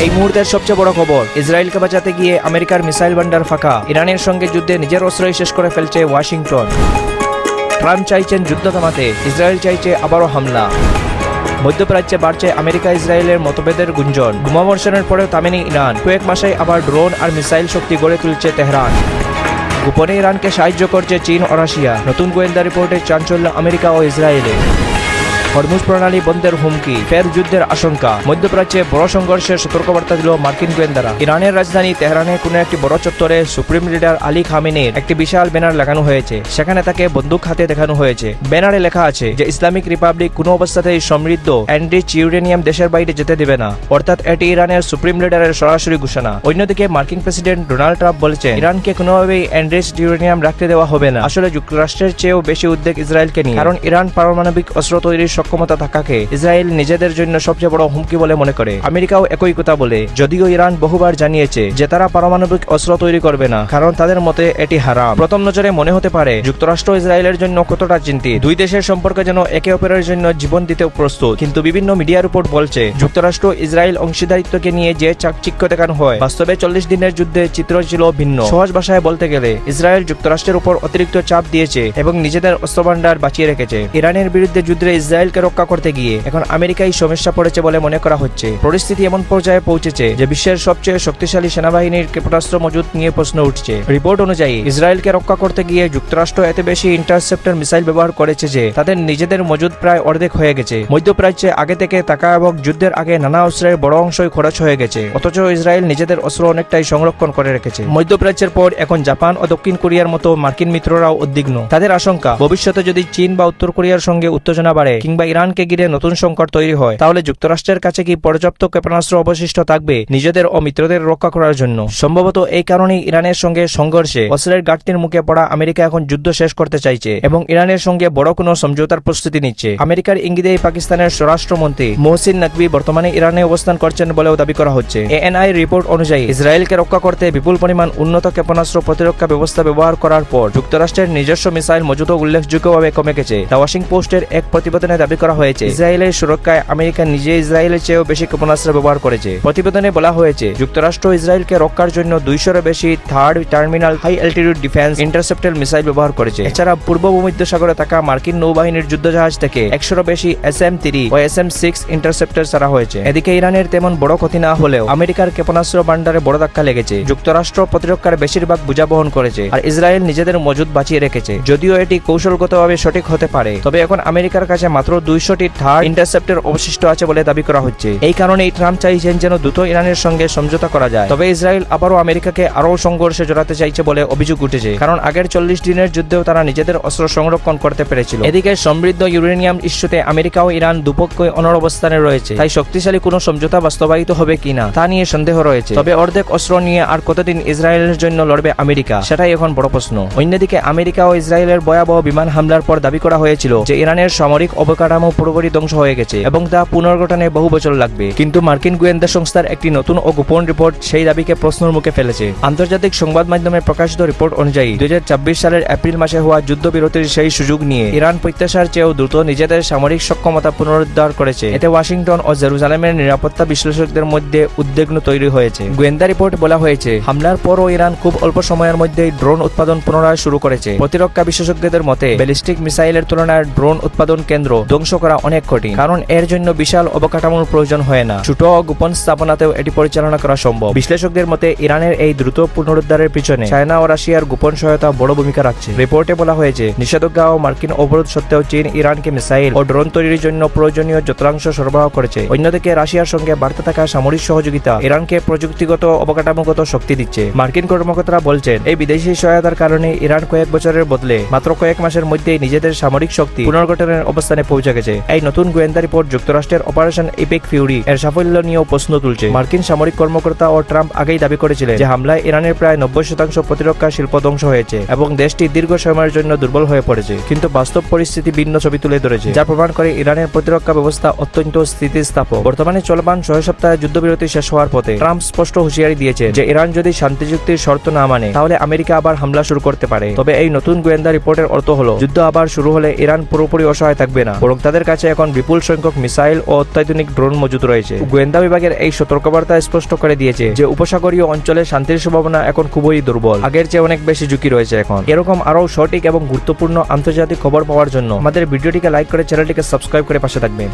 এই মুহূর্তের সবচেয়ে বড় খবর, ইসরায়েলকে বাঁচাতে গিয়ে আমেরিকার মিসাইল ভান্ডার ফাঁকা। ইরানের সঙ্গে যুদ্ধে নিজের অস্ত্রই শেষ করে ফেলছে ওয়াশিংটন। ট্রাম্প চাইছেন যুদ্ধ থামাতে, ইসরায়েল চাইছে আবারও হামলা। মধ্যপ্রাচ্যে বাড়ছে আমেরিকা ইসরায়েলের মতভেদের গুঞ্জন। বোমাবর্ষণের পরেও থামেনি ইরান। কয়েক মাসেই আবার ড্রোন আর মিসাইল শক্তি গড়ে তুলছে তেহরান। গোপনে ইরানকে সাহায্য করছে চীন ও রাশিয়া। নতুন গোয়েন্দা রিপোর্টে চাঞ্চল্য আমেরিকা ও ইসরায়েলে। হরমুজ প্রণালী বন্ধের হুমকি, ফের যুদ্ধের আশঙ্কা। মধ্যপ্রাচ্যে বড় সংঘর্ষের সতর্কবার্তা দিল মার্কিন গোয়েন্দারা। ইরানের রাজধানী তেহরানে কোনো একটি বড় চত্বরে সুপ্রিম লিডার আলী খামেনির একটি বিশাল ব্যানার লাগানো হয়েছে। সেখানে তাকে বন্দুক হাতে দেখানো হয়েছে। ব্যানারে লেখা আছে যে ইসলামিক রিপাবলিক কোনো অবস্থাতেই সমৃদ্ধ এনরিচ ইউরেনিয়াম দেশের বাইরে যেতে দেবে না। অর্থাৎ এটি ইরানের সুপ্রিম লিডারের সরাসরি ঘোষণা। অন্যদিকে মার্কিন প্রেসিডেন্ট ডোনাল্ড ট্রাম্প বলেছেন ইরানকে কোনোভাবেই এনরিচ ইউরেনিয়াম রাখতে দেওয়া হবে না। আসলে যুক্তরাষ্ট্রের চেয়েও বেশি উদ্বেগ ইসরায়েলকে নিয়ে, কারণ ইরান পারমাণবিক অস্ত্র তৈরির সক্ষমতা থাকাকে ইসরায়েল নিজেদের জন্য সবচেয়ে বড় হুমকি বলে মনে করে। আমেরিকাও একই কথা বলে, যদিও ইরান বহুবার জানিয়েছে যে তারা পারমাণবিক অস্ত্র তৈরি করবে না, কারণ তাদের মতে এটি হারাম। প্রথম নজরে মনে হতে পারে যুক্তরাষ্ট্র ইসরায়েলের জন্য কতটা চিন্তিত, দুই দেশের সম্পর্ক যেন একে অপরের জন্য জীবন দিতে প্রস্তুত। কিন্তু বিভিন্ন মিডিয়া রিপোর্ট বলছে যুক্তরাষ্ট্র ইসরায়েল অংশীদারিত্বকে নিয়ে যে চাকচিক্য দেখানো হয়, বাস্তবে 40 দিনের যুদ্ধে চিত্র ছিল ভিন্ন। সহজ ভাষায় বলতে গেলে ইসরায়েল যুক্তরাষ্ট্রের উপর অতিরিক্ত চাপ দিয়েছে এবং নিজেদের অস্ত্রভান্ডার বাঁচিয়ে রেখেছে। ইরানের বিরুদ্ধে যুদ্ধে ইসরায়েলকে রক্ষা করতে গিয়ে এখন আমেরিকাই সমস্যা পড়েছে বলে মনে করা হচ্ছে। পরিস্থিতি এমন পর্যায়ে পৌঁছেছে যে বিশ্বের সবচেয়ে শক্তিশালী সেনাবাহিনীর ক্ষেপণাস্ত্র মজুত নিয়ে প্রশ্ন উঠছে। রিপোর্ট অনুযায়ী ইসরায়েলকে রক্ষা করতে গিয়ে যুক্তরাষ্ট্র এত বেশি ইন্টারসেপ্টর মিসাইল ব্যবহার করেছে যে তাদের নিজেদের মজুদ প্রায় অর্ধেক হয়ে গেছে। মধ্যপ্রাচ্যে আগে থেকে থাকা এবং যুদ্ধের আগে নানা অস্ত্রের বড় অংশই খরচ হয়ে গেছে, অথচ ইসরায়েল নিজেদের অস্ত্র অনেকটাই সংরক্ষণ করে রেখেছে। মধ্যপ্রাচ্যের পর এখন জাপান ও দক্ষিণ কোরিয়ার মতো মার্কিন মিত্ররাও উদ্বিগ্ন। তাদের আশঙ্কা ভবিষ্যতে যদি চীন বা উত্তর কোরিয়ার সঙ্গে উত্তেজনা বাড়ে কিংবা ইরানকে ঘিরে নতুন সংকট তৈরি হয়, তাহলে যুক্তরাষ্ট্রের কাছে কি পর্যাপ্ত ক্ষেপণাস্ত্র অবশিষ্ট থাকবে নিজেদের ও মিত্রদের রক্ষা করার জন্য? সম্ভবত এই কারণেই ইরানের সঙ্গে সংঘর্ষে অস্ত্রের ঘাটতির মুখে পড়া আমেরিকা এখন যুদ্ধ শেষ করতে চাইছে এবং ইরানের সঙ্গে বড় কোনো সমঝোতার প্রস্তুতি নিচ্ছে। আমেরিকার ইঙ্গিতেই পাকিস্তানের স্বরাষ্ট্রমন্ত্রী মোহসিন নকভি বর্তমানে ইরানে অবস্থান করছেন বলেও দাবি করা হচ্ছে। এএনআই রিপোর্ট অনুযায়ী ইসরায়েলকে রক্ষা করতে বিপুল পরিমাণ উন্নত ক্ষেপণাস্ত্র প্রতিরক্ষা ব্যবস্থা ব্যবহার করার পর যুক্তরাষ্ট্রের নিজস্ব মিসাইল মজুত উল্লেখযোগ্যভাবে কমে গেছে। দ্য ওয়াশিংটন পোস্টের এক প্রতিবেদনে দাবি করা হয়েছে ইসরায়েলের সুরক্ষায় আমেরিকা নিজে ইসরায়েলের চেয়েও বেশি ক্ষেপণাস্ত্র ব্যবহার করেছে। প্রতিবেদনে বলা হয়েছে যুক্তরাষ্ট্র ইসরায়েলকে রক্ষার জন্য 200-এর বেশি third terminal high altitude defence interceptor missile ব্যবহার করেছে। এছাড়া পূর্ব ভূমধ্যসাগরে থাকা মার্কিন নৌবাহিনীর যুদ্ধজাহাজ থেকে 100-এরও বেশি SM-3 ও SM-6 ইন্টারসেপ্টর ছাড়া হয়েছে। এদিকে ইরানের তেমন বড় ক্ষতি না হলেও আমেরিকার ক্ষেপণাস্ত্র ভান্ডারে বড় ধাক্কা লেগেছে। যুক্তরাষ্ট্র প্রতিরক্ষার বেশিরভাগ বোঝা বহন করেছে আর ইসরায়েল নিজেদের মজুদ বাঁচিয়ে রেখেছে। যদিও এটি কৌশলগতভাবে সঠিক হতে পারে, তবে এখন আমেরিকার কাছে মাত্র 200টি থার্ড ইন্টারসেপ্টর অবশিষ্ট আছে বলে দাবি করা হচ্ছে। এই কারণেই ট্রাম্প চাইছেন যেন দ্রুত ইরানের সঙ্গে সমঝোতা করা যায়। তবে ইসরায়েল আবারও আমেরিকাকে আরও সংঘর্ষে জড়াতে চাইছে বলে অভিযোগ উঠেছে, কারণ আগের 40 দিনের যুদ্ধেও তারা নিজেদের অস্ত্র সংরক্ষণ করতে পেরেছিল। এদিকে সমৃদ্ধ ইউরেনিয়াম ইস্যুতে আমেরিকা ও ইরান দুপক্ষই অনড় অবস্থানে রয়েছে, তাই শক্তিশালী কোনো সমঝোতা বাস্তবায়িত হবে কিনা তা নিয়ে সন্দেহ রয়েছে। তবে অর্ধেক অস্ত্র নিয়ে আর কতদিন ইসরায়েলের জন্য লড়বে আমেরিকা, সেটাই এখন বড় প্রশ্ন। অন্যদিকে আমেরিকা ও ইসরায়েলের ভয়াবহ বিমান হামলার পর দাবি করা হয়েছিল যে ইরানের সামরিক অবকাঠামো পুরোপুরি ধ্বংস হয়ে গেছে এবং তা পুনর্গঠনে বহু বছর লাগবে। কিন্তু মার্কিন গোয়েন্দা সংস্থার একটি নতুন ও গোপন রিপোর্ট সেই দাবিকে প্রশ্নের মুখে ফেলেছে। আন্তর্জাতিক সংবাদ মাধ্যমে প্রকাশিত রিপোর্ট অনুযায়ী 2024 সালের এপ্রিল মাসে হওয়া যুদ্ধবিরতির সেই সুযোগ নিয়ে ইরান প্রত্যাশার চেয়েও দ্রুত নিজেদের সামরিক সক্ষমতা পুনরুদ্ধার করেছে। এতে ওয়াশিংটন ও জেরুজালেমের নিরাপত্তা বিশ্লেষকদের মধ্যে উদ্বেগ তৈরি হয়েছে। গোয়েন্দা রিপোর্ট বলা হয়েছে হামলার পরও ইরান খুব অল্প সময়ের মধ্যেই ড্রোন উৎপাদন পুনরায় শুরু করেছে। প্রতিরক্ষা বিশেষজ্ঞদের মতে ব্যালিস্টিক মিসাইলের তুলনায় ড্রোন উৎপাদন কেন্দ্র ধ্বংস করা অনেক কঠিন, কারণ এর জন্য বিশাল অবকাঠামোর প্রয়োজন হয় না। ছোট ও গোপন স্থাপনাতেও এটি পরিচালনা করা সম্ভব। বিশ্লেষকদের মতে ইরানের এই দ্রুত পুনরুদ্ধারের পিছনে চায়না ও রাশিয়ার গোপন সহায়তা বড় ভূমিকা রাখছে। রিপোর্টে বলা হয়েছে নিষেধাজ্ঞা ও মার্কিন অবরোধ সত্ত্বেও চীন ইরানকে মিসাইল ও ড্রোন তৈরির জন্য প্রয়োজনীয় যন্ত্রাংশ সরবরাহ করেছে। অন্যদিকে রাশিয়ার সঙ্গে বাড়তে থাকা সামরিক সহযোগিতা ইরানকে প্রযুক্তিগত অবকাঠামোগত শক্তি দিচ্ছে। মার্কিন কর্মকর্তারা বলছেন এই বিদেশি সহায়তার কারণে ইরান কয়েক বছরের বদলে মাত্র কয়েক মাসের মধ্যেই নিজেদের সামরিক শক্তি পুনর্গঠনের অবস্থানে পৌঁছে গেছে। এই নতুন গোয়েন্দা রিপোর্ট যুক্তরাষ্ট্রের অপারেশন ইপিক ফিউরি এর সাফল্য নিয়েও প্রশ্ন তুলছে। মার্কিন সামরিক কর্মকর্তা ও ট্রাম্প আগেই দাবি করেছিলেন যে হামলায় ইরানের প্রায় 90% প্রতিরক্ষা শিল্প ধ্বংস হয়েছে এবং দেশটি দীর্ঘ সময়ের জন্য দুর্বল হয়ে পড়েছে। কিন্তু বাস্তব পরিস্থিতি ভিন্ন ছবি তুলে ধরেছে, যা প্রমাণ করে ইরানের প্রতিরক্ষা ব্যবস্থা অত্যন্ত স্থিতিস্থাপক। বর্তমানে চলমান 6 সপ্তাহের যুদ্ধবিরতি শেষ হওয়ার পথে ট্রাম্প স্পষ্ট হুঁশিয়ারি দিয়েছে যে ইরান যদি শান্তি চুক্তির শর্ত না মানে তাহলে আমেরিকা আবার হামলা শুরু করতে পারে। তবে এই নতুন গোয়েন্দা রিপোর্টের অর্থ হলো যুদ্ধ আবার শুরু হলে ইরান পুরোপুরি অসহায় থাকবে না, বরং বরং তাদের কাছে এখন বিপুল সংখ্যক মিসাইল ও অত্যাধুনিক ড্রোন মজুদ রয়েছে। গোয়েন্দা বিভাগের এই সতর্কবার্তা স্পষ্ট করে দিয়েছে যে উপসাগরীয় অঞ্চলে শান্তির সম্ভাবনা এখন খুবই দুর্বল, আগের চেয়ে অনেক বেশি ঝুঁকি রয়েছে এখন। এরকম আরও সঠিক এবং গুরুত্বপূর্ণ আন্তর্জাতিক খবর পাওয়ার জন্য আমাদের ভিডিওটিকে লাইক করে চ্যানেলটিকে সাবস্ক্রাইব করে পাশে থাকবেন।